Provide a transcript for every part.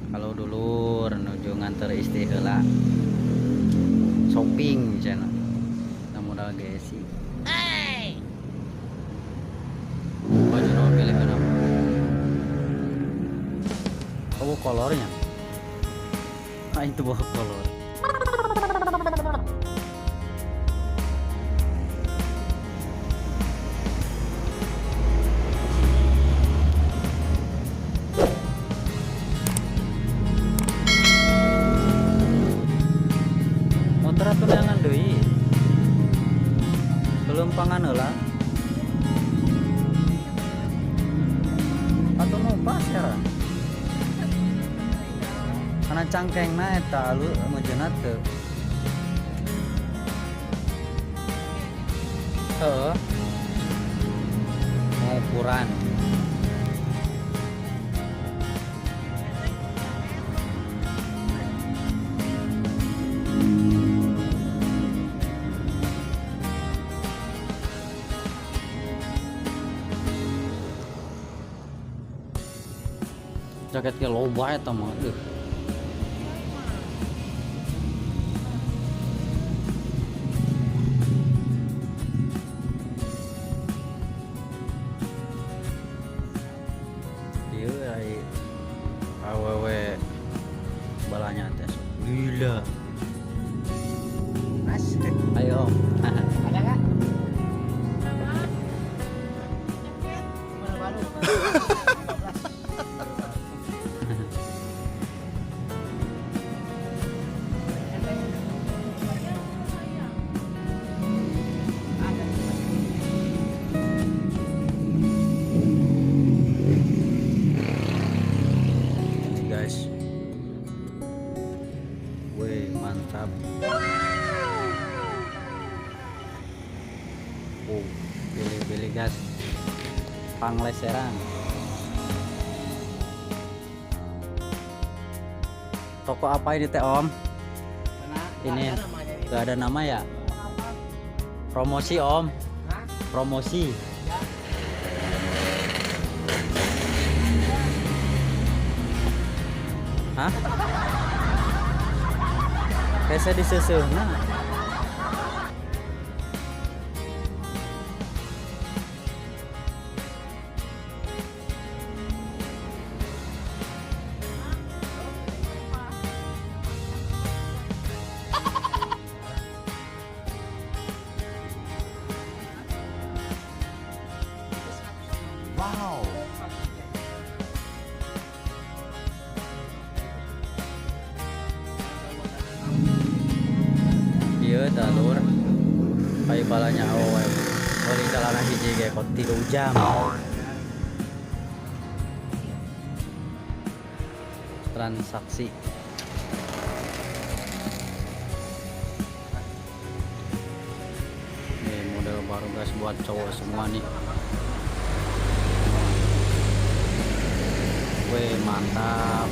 Kalau dulu menuju nganter istri heula shopping cenah. Da modal gesi. Baju no pilih kana. Oh, kolornya. Ah, itu bawa kolor. Motor atuh neangan deui. Belum pangan heula. Atuh numpas sekarang. Karena cangkengna eta lu meunjeunna teu. Heeh. Ngukuran. Jaketnya loba eta mah. Ieu ai awewe balanya teh gila. Asik. Ayo. Ada nggak? Baru-baru. Guys. Wih, mantap. Oh, pilih-pilih gas. Pangleseran. Toko apa ini teh Om? Ini gak ada nama ya? Promosi Om. Promosi. Hah? Biasa diseuseuna. Wow. Ieu dalur aya balanya awewe. Beli celana hiji ge kok 3 jam. Transaksi. Ini model baru guys buat cowok semua nih. Wih, mantap.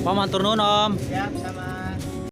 Pak matur nuwun Om. Ya.